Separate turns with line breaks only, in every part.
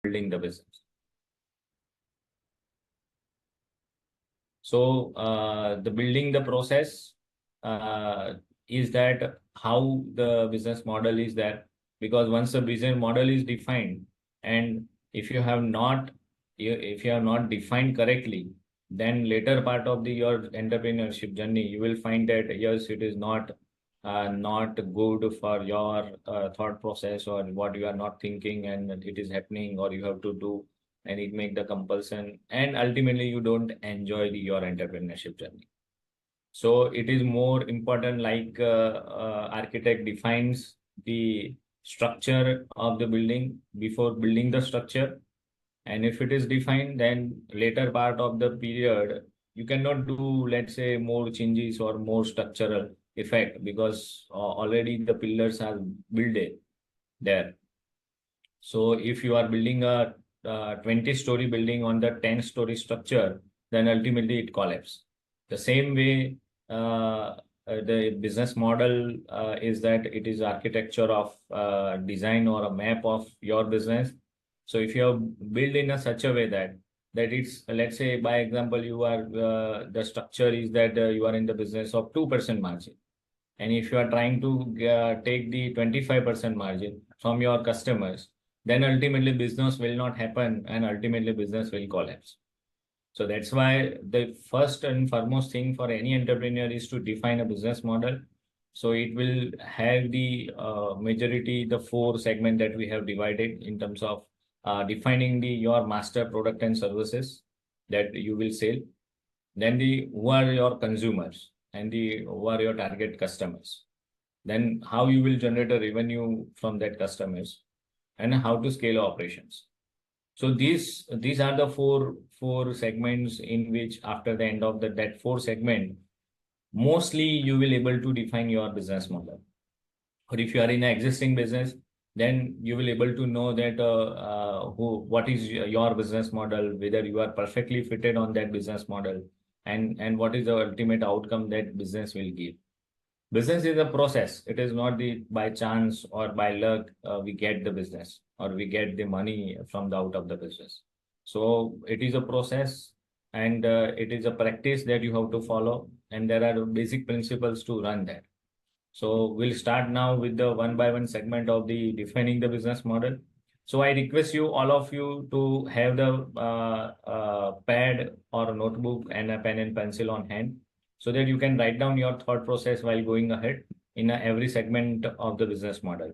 building the business. So the building the process is that how the business model is there, because once the business model is defined, and if you have not defined correctly, then later part of your entrepreneurship journey, you will find that yes, it is not good for your thought process, or what you are not thinking and it is happening, or you have to do, and it make the compulsion, and ultimately you don't enjoy your entrepreneurship journey. So it is more important, like architect defines the structure of the building before building the structure. And if it is defined, then later part of the period, you cannot do, let's say, more changes or more structural effect, because already the pillars are built there. So if you are building a 20-story building on the 10-story structure, then ultimately it collapses. The same way, the business model is that it is architecture of design or a map of your business. So if you have built in a such a way that it's, let's say, by example, you are the structure is that you are in the business of 2% margin, and if you are trying to take the 25% margin from your customers, then ultimately business will not happen, and ultimately business will collapse. So that's why the first and foremost thing for any entrepreneur is to define a business model. So it will have the majority, the 4 segment that we have divided in terms of defining your master product and services that you will sell. Then who are your consumers, and who are your target customers. Then how you will generate a revenue from that customers, and how to scale operations. So these are the four segments in which, after the end of that 4 segment, mostly you will able to define your business model. Or if you are in an existing business, then you will able to know that what is your business model, whether you are perfectly fitted on that business model, and what is the ultimate outcome that business will give. Business is a process. It is not the by chance or by luck we get the business or we get the money from the out of the business. So it is a process, and it is a practice that you have to follow, and there are basic principles to run that. So we'll start now with the one by one segment of the defining the business model. So I request you, all of you, to have the pad or a notebook and a pen and pencil on hand, so that you can write down your thought process while going ahead in every segment of the business model.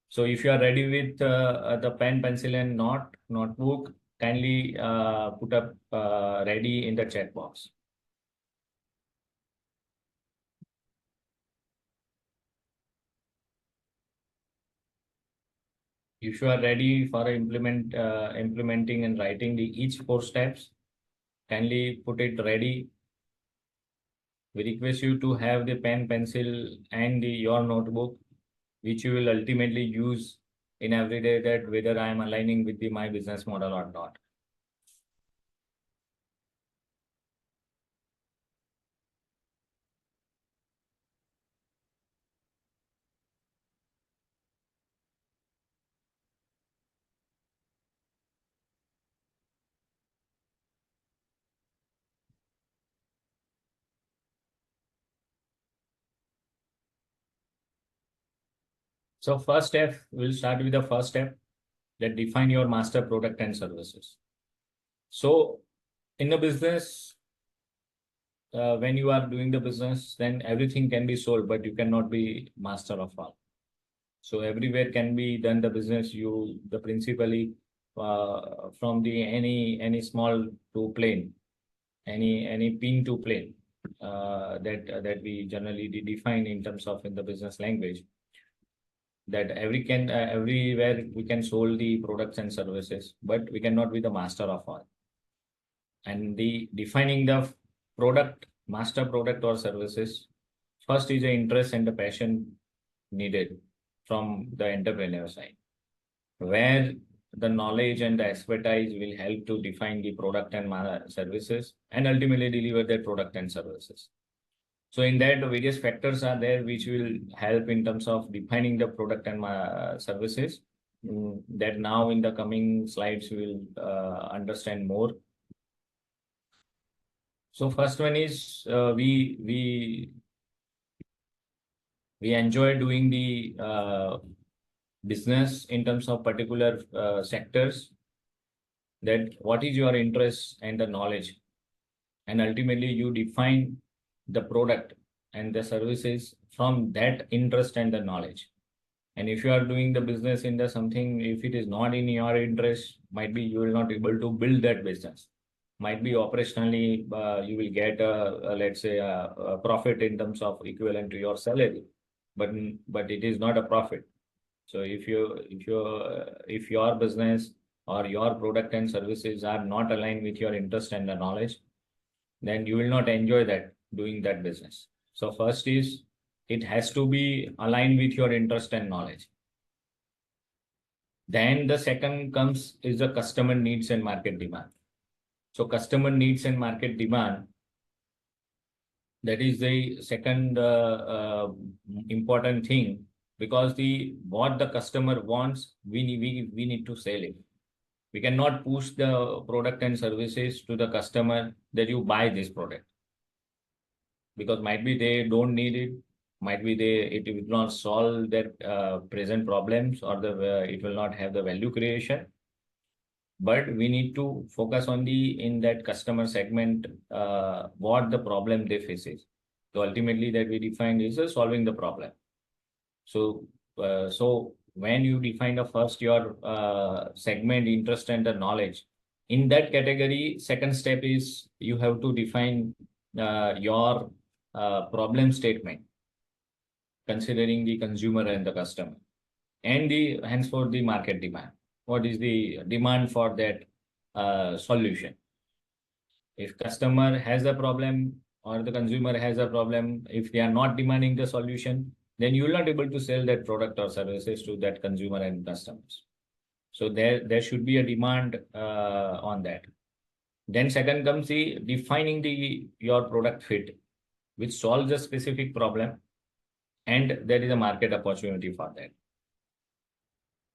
So if you are ready with the pen, pencil, and notebook, kindly put up ready in the chat box. If you are ready for implementing and writing each 4 steps, kindly put it ready. We request you to have the pen, pencil, and your notebook, which you will ultimately use in every day, that whether I am aligning with my business model or not. So first step, we'll start with the first step, that define your master product and services. So in the business, when you are doing the business, then everything can be sold, but you cannot be master of all. So everywhere can be done the business. The principally from the any small to plane, any pin to plane, that we generally define in terms of in the business language, that everywhere we can sold the products and services, but we cannot be the master of all. And the defining the master product or services, first is the interest and the passion needed from the entrepreneur side, where the knowledge and the expertise will help to define the product and services, and ultimately deliver that product and services. So in that, various factors are there which will help in terms of defining the product and services. that now in the coming slides we will understand more. So first one is we enjoy doing the business in terms of particular sectors, that what is your interest and the knowledge, and ultimately you define the product and the services from that interest and the knowledge. And if you are doing the business in the something, if it is not in your interest, might be you will not able to build that business. Might be operationally you will get let's say a profit in terms of equivalent to your salary, but it is not a profit. So if your business or your product and services are not aligned with your interest and the knowledge, then you will not enjoy that doing that business. So first is it has to be aligned with your interest and knowledge. Then the second comes is the customer needs and market demand. So customer needs and market demand, that is the second important thing, because what the customer wants, we need to sell it. We cannot push the product and services to the customer that you buy this product, because might be they don't need it, might be it will not solve their present problems, or it will not have the value creation. But we need to focus on in that customer segment what the problem they faces. So ultimately that we define is solving the problem. So when you define the first your segment, interest and the knowledge, in that category, second step is you have to define your problem statement, considering the consumer and the customer, and henceforth the market demand. What is the demand for that solution? If customer has a problem or the consumer has a problem, if they are not demanding the solution, then you will not able to sell that product or services to that consumer and customers. So there should be a demand on that. Then second comes the defining your product fit, which solves a specific problem, and there is a market opportunity for that.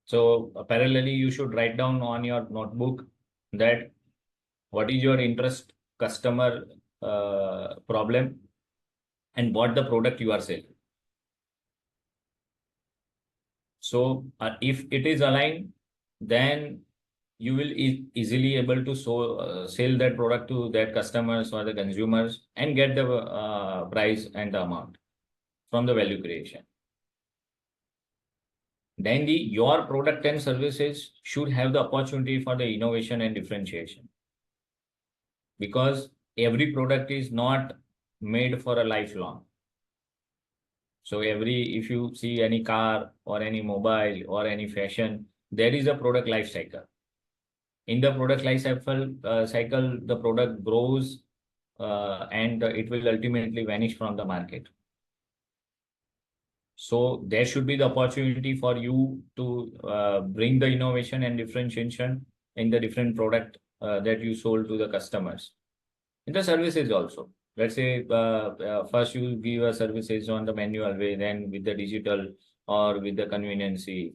So parallelly, you should write down on your notebook that what is your interest, customer problem, and what the product you are selling. So if it is aligned, then you will easily able to sell that product to that customers or the consumers and get the price and the amount from the value creation. Then your product and services should have the opportunity for the innovation and differentiation, because every product is not made for a lifelong. So if you see any car or any mobile or any fashion, there is a product life cycle. In the product life cycle, the product grows and it will ultimately vanish from the market. So there should be the opportunity for you to bring the innovation and differentiation in the different product that you sold to the customers. In the services also. Let's say first you give a services on the manual way, then with the digital or with the conveniency.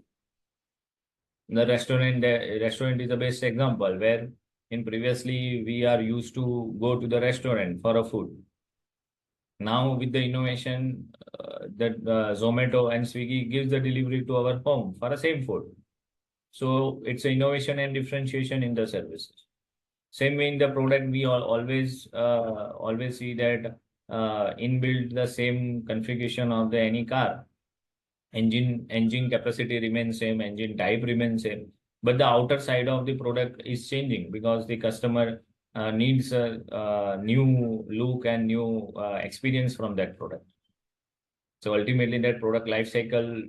The restaurant is the best example, where in previously we are used to go to the restaurant for a food. Now with the innovation that Zomato and Swiggy gives the delivery to our home for the same food. So it's an innovation and differentiation in the services. Same way in the product, we always see that inbuilt the same configuration of any car. Engine capacity remains same, engine type remains same, but the outer side of the product is changing because the customer needs a new look and new experience from that product. So ultimately, that product life cycle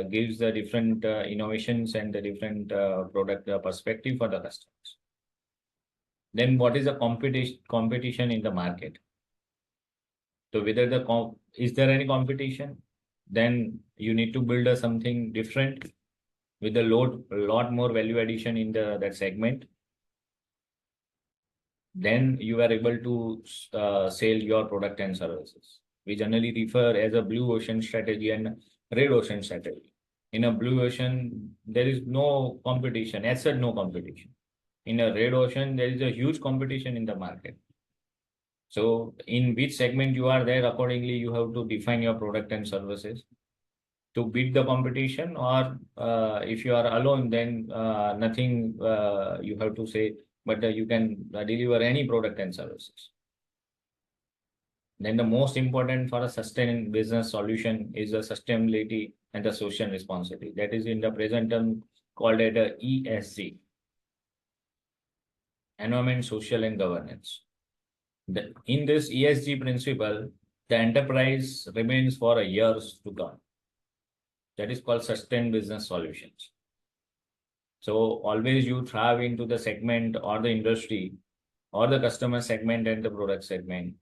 gives the different innovations and the different product perspective for the customers. Then what is the competition in the market? So whether is there any competition? Then you need to build something different with a lot more value addition in that segment. Then you are able to sell your product and services. We generally refer as a blue ocean strategy and red ocean strategy. In a blue ocean, there is no competition. As said, no competition. In a red ocean, there is a huge competition in the market. So in which segment you are there, accordingly, you have to define your product and services to beat the competition, or if you are alone, then nothing you have to say, but you can deliver any product and services. Then the most important for a sustained business solution is the sustainability and the social responsibility. That is in the present term called it a ESG, environment, social, and governance. In this ESG principle, the enterprise remains for a years to come. That is called sustained business solutions. So always you thrive into the segment or the industry or the customer segment and the product segment,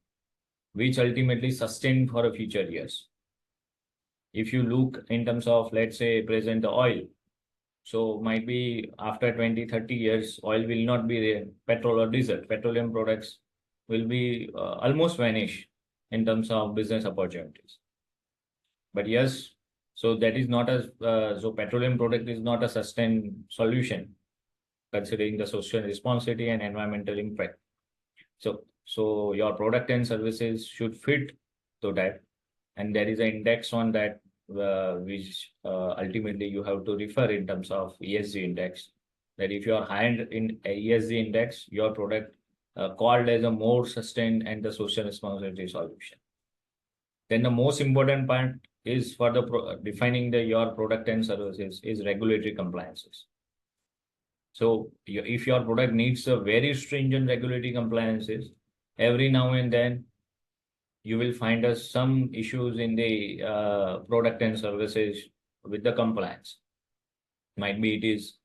which ultimately sustain for a future years. If you look in terms of, let's say, present the oil, so might be after 20, 30 years, oil will not be there, petrol or diesel, petroleum products will be almost vanish in terms of business opportunities. But yes, so that is not a, so petroleum product is not a sustained solution considering the social responsibility and environmental impact. So your product and services should fit to that. And there is an index on that, which ultimately you have to refer in terms of ESG index. That if you are high in ESG index, your product called as a more sustained and the social responsibility solution. Then the most important part is for the defining your product and services is regulatory compliances. So if your product needs a very stringent regulatory compliances, every now and then you will find some issues in the product and services with the compliance. Might be it is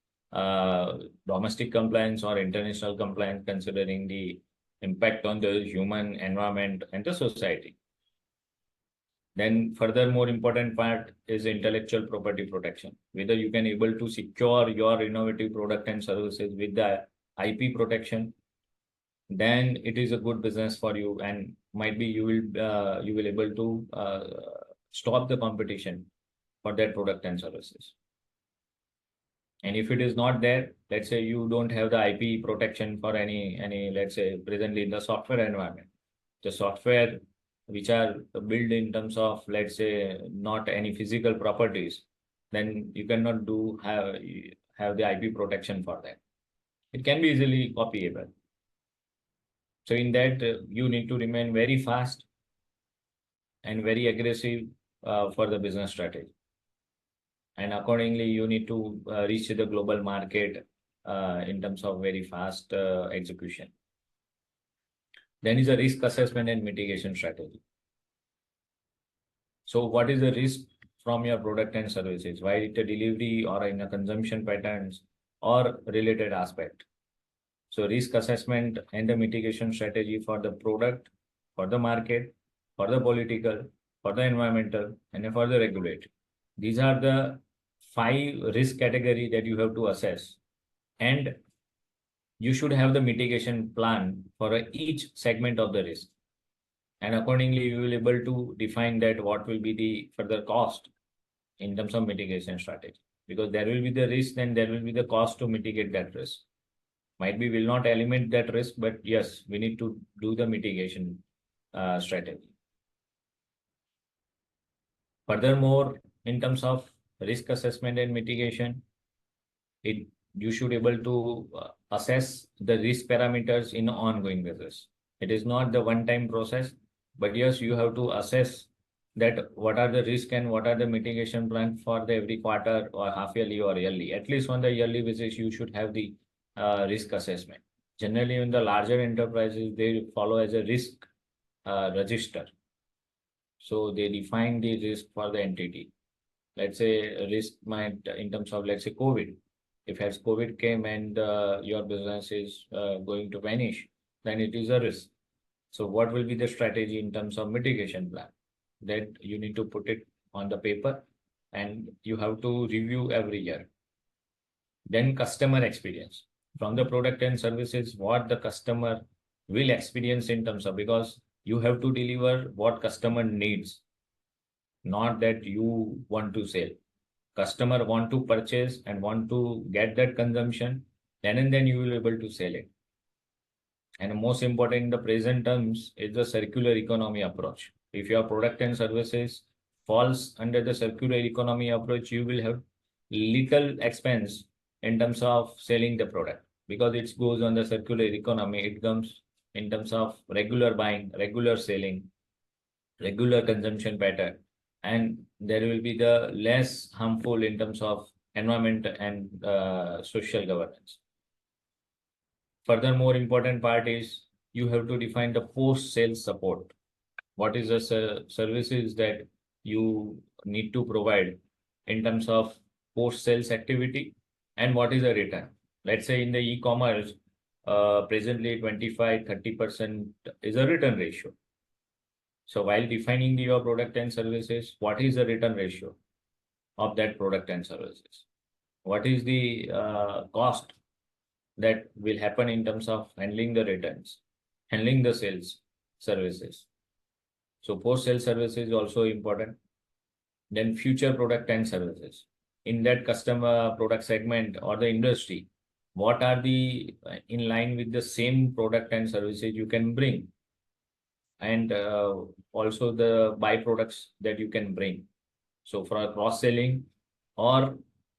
domestic compliance or international compliance, considering the impact on the human environment and the society. Then further more important part is intellectual property protection. Whether you can able to secure your innovative product and services with the IP protection, then it is a good business for you, and might be you will able to stop the competition for that product and services. And if it is not there, let's say you don't have the IP protection for any let's say presently in the software environment, the software which are built in terms of, let's say, not any physical properties, then you cannot have the IP protection for that. It can be easily copyable. So in that, you need to remain very fast and very aggressive for the business strategy. And accordingly, you need to reach the global market in terms of very fast execution. Then is a risk assessment and mitigation strategy. So what is the risk from your product and services, whether it's a delivery or in a consumption patterns or related aspect? So risk assessment and the mitigation strategy for the product, for the market, for the political, for the environmental, and for the regulatory. These are the 5 risk category that you have to assess. And you should have the mitigation plan for each segment of the risk. And accordingly, you will be able to define that what will be the further cost in terms of mitigation strategy. Because there will be the risk, then there will be the cost to mitigate that risk. Might be will not eliminate that risk, but yes, we need to do the mitigation strategy. Furthermore, in terms of risk assessment and mitigation, you should able to assess the risk parameters in ongoing basis. It is not the one-time process, but yes, you have to assess that what are the risk and what are the mitigation plan for the every quarter or half yearly or yearly. At least on the yearly basis, you should have the risk assessment. Generally, in the larger enterprises, they follow as a risk register. So they define the risk for the entity. Let's say a risk might, in terms of, let's say, COVID. If as COVID came and your business is going to vanish, then it is a risk. So what will be the strategy in terms of mitigation plan? That you need to put it on the paper and you have to review every year. Then customer experience. From the product and services, what the customer will experience in terms of, because you have to deliver what customer needs, not that you want to sell. customer want to purchase and want to get that consumption, then and then you will be able to sell it. And most important in the present terms is the circular economy approach. If your product and services falls under the circular economy approach, you will have little expense in terms of selling the product because it goes on the circular economy. It comes in terms of regular buying, regular selling, regular consumption pattern, and there will be the less harmful in terms of environment and social governance. Furthermore, important part is you have to define the post-sales support. What is the services that you need to provide in terms of post-sales activity, and what is the return? Let's say in the e-commerce, presently 25-30% is a return ratio. So while defining your product and services, what is the return ratio of that product and services? What is the cost that will happen in terms of handling the returns, handling the sales services? So post-sale services is also important. Then future product and services. In that customer product segment or the industry, what are the in line with the same product and services you can bring? And also the byproducts that you can bring. So for cross-selling or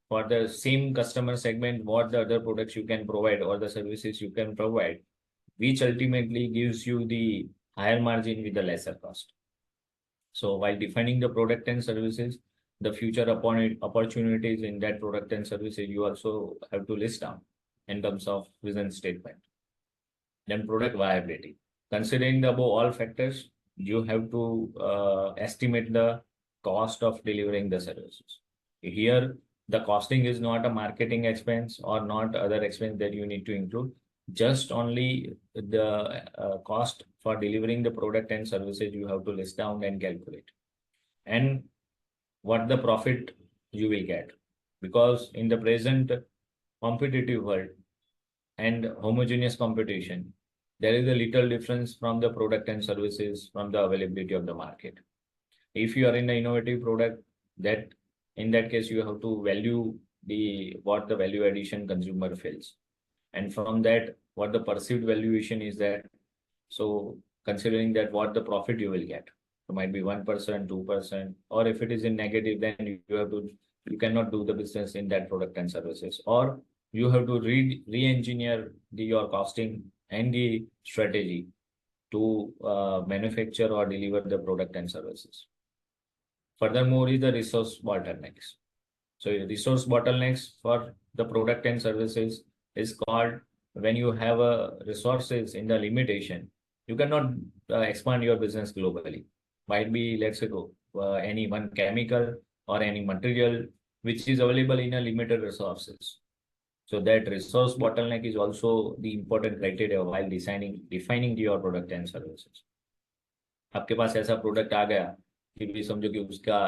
for the same customer segment, what the other products you can provide or the services you can provide, which ultimately gives you the higher margin with the lesser cost. So while defining the product and services, the future opportunities in that product and services, you also have to list down in terms of vision statement. Then product viability. Considering the above all factors, you have to estimate the cost of delivering the services. Here, the costing is not a marketing expense or not other expense that you need to include, just only the cost for delivering the product and services you have to list down and calculate. And what the profit you will get. Because in the present competitive world and homogeneous competition, there is a little difference from the product and services from the availability of the market. If you are in an innovative product, that in that case you have to value what the value addition consumer feels, and from that what the perceived valuation is that. So considering that what the profit you will get, it might be 1%, 2%, or if it is in negative, then you cannot do the business in that product and services, or you have to re-engineer your costing and the strategy to manufacture or deliver the product and services. Furthermore, is the resource bottlenecks. So resource bottlenecks for the product and services is called when you have resources in the limitation, you cannot expand your business globally. Might be, let's say, any one chemical or any material which is available in a limited resources. So that resource bottleneck is also the important criteria while defining your product and services. आपके पास ऐसा product आ गया कि भी समझो कि उसका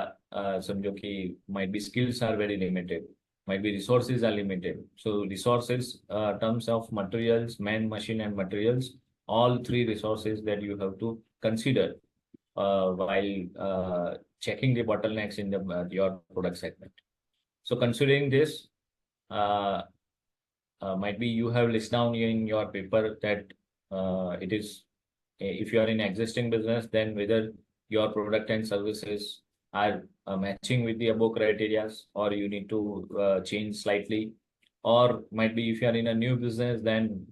समझो कि might be skills are very limited, might be resources are limited. So resources, terms of materials, man, machine, and materials, all three resources that you have to consider while checking the bottlenecks in your product segment. So considering this, might be you have listed down in your paper that it is, if you are in existing business, then whether your product and services are matching with the above criteria, or you need to change slightly, or might be if you are in a new business, then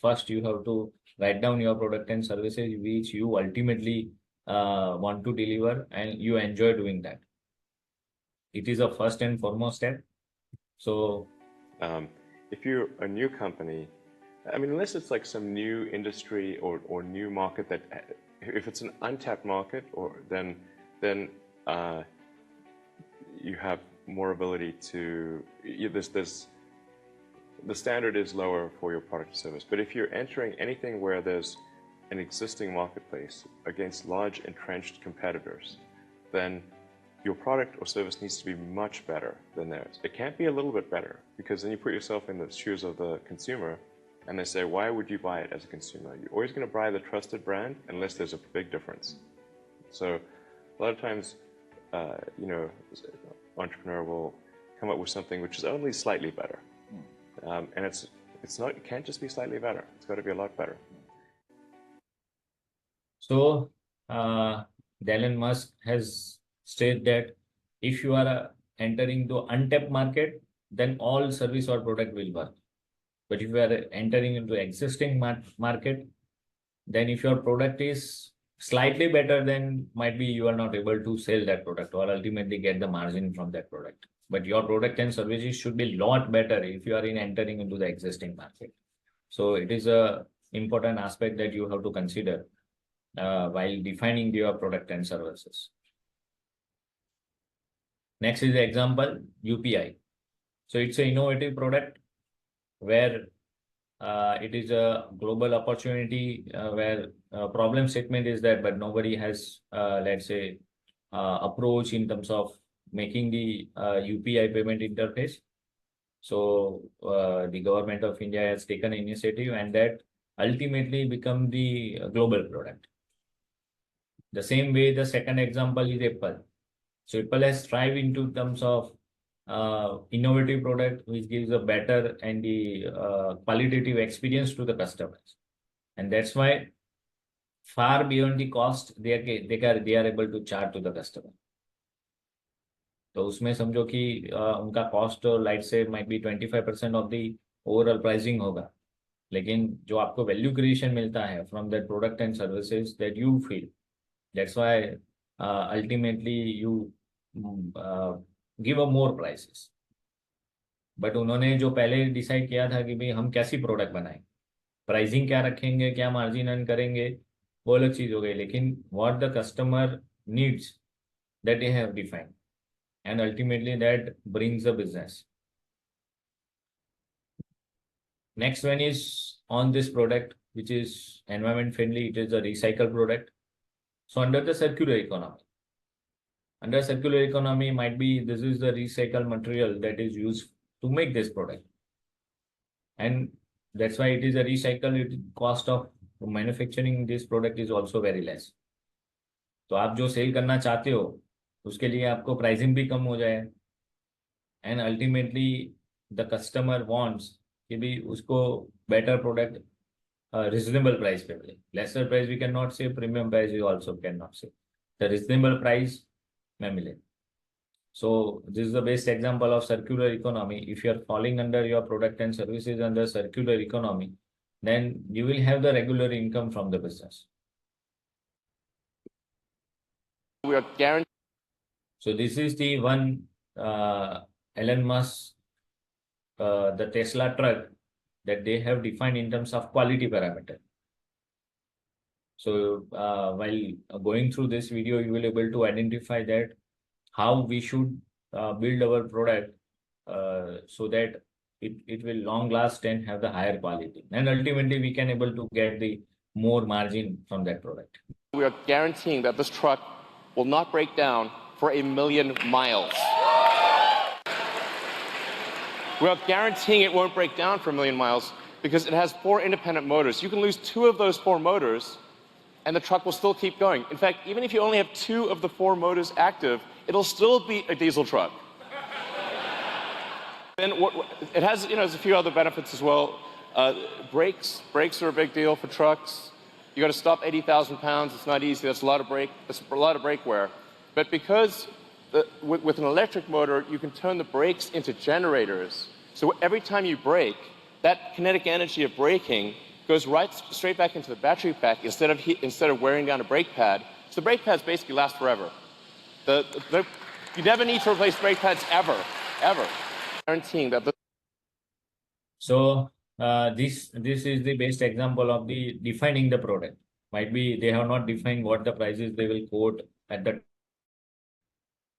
first you have to write down your product and services which you ultimately want to deliver and you enjoy doing that. It is a first and foremost step. So
if you're a new company, I mean, unless it's like some new industry or new market that, if it's an untapped market, or then you have more ability to, the standard is lower for your product or service. But if you're entering anything where there's an existing marketplace against large entrenched competitors, then your product or service needs to be much better than theirs. It can't be a little bit better, because then you put yourself in the shoes of the consumer and they say, why would you buy it as a consumer? You're always going to buy the trusted brand unless there's a big difference. So a lot of times, entrepreneur will come up with something which is only slightly better. And it can't just be slightly better. It's got to be a lot better.
So, Elon Musk has stated that if you are entering the untapped market, then all service or product will work. But if you are entering into existing market, then if your product is slightly better, then might be you are not able to sell that product or ultimately get the margin from that product. But your product and services should be a lot better if you are entering into the existing market. So it is a important aspect that you have to consider while defining your product and services. Next is the example, UPI. So it's an innovative product where it is a global opportunity where problem statement is that, but nobody has, let's say, approach in terms of making the UPI payment interface. So the government of India has taken an initiative and that ultimately become the global product. The same way, the second example is Apple. So Apple has strived into terms of innovative product which gives a better and the qualitative experience to the customers, and that's why far beyond the cost they are able to charge to the customer. तो उसमें समझो कि उनका cost light से might be 25% of the overall pricing होगा, लेकिन जो आपको वैल्यू क्रिएशन मिलता है from that product and services that you feel, that's why ultimately you give a more prices. But उन्होंने जो पहले डिसाइड किया था कि भाई हम कैसी प्रोडक्ट बनाएं, प्राइसिंग क्या रखेंगे, क्या मार्जिन अर्न करेंगे, वो अलग चीज हो गई, लेकिन what the customer needs that they have defined, and ultimately that brings the business. Next one is on this product, which is environment friendly. It is a recycled product. So under the circular economy might be this is the recycled material that is used to make this product, and that's why it is a recycled. Cost of manufacturing this product is also very less. तो आप जो cell करना चाहते हो उसके लिए आपको pricing भी कम हो जाए, and ultimately the customer wants कि भी उसको बेटर प्रोडक्ट रिजनेबल प्राइस पे मिले. Lesser price we can not say, premium price we also can not say, the reasonable price में मिले. So this is the best example of circular economy. If you are falling under your product and services under circular economy, then you will have the regular income from the business.
We are guaranteed.
So this is the one Elon Musk, the Tesla truck that they have defined in terms of quality parameter. So while going through this video, you will be able to identify that how we should build our product so that it will long last and have the higher quality. And ultimately, we can able to get the more margin from that product.
We are guaranteeing that this truck will not break down for 1,000,000 miles. We are guaranteeing it won't break down for 1,000,000 miles because it has 4 independent motors. You can lose 2 of those 4 motors and the truck will still keep going. In fact, even if you only have 2 of the 4 motors active, it'll still be a diesel truck. Then it has, there's a few other benefits as well. Brakes are a big deal for trucks. You got to stop 80,000 pounds. It's not easy. That's a lot of brake wear. But because with an electric motor, you can turn the brakes into generators. So every time you brake, that kinetic energy of braking goes straight back into the battery pack instead of wearing down a brake pad. So the brake pads basically last forever. You never need to replace brake pads ever. Guaranteeing that.
So this is the best example of the defining the product. Might be they have not defined what the prices they will quote at the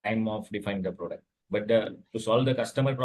time of defining the product, but to solve the customer problem,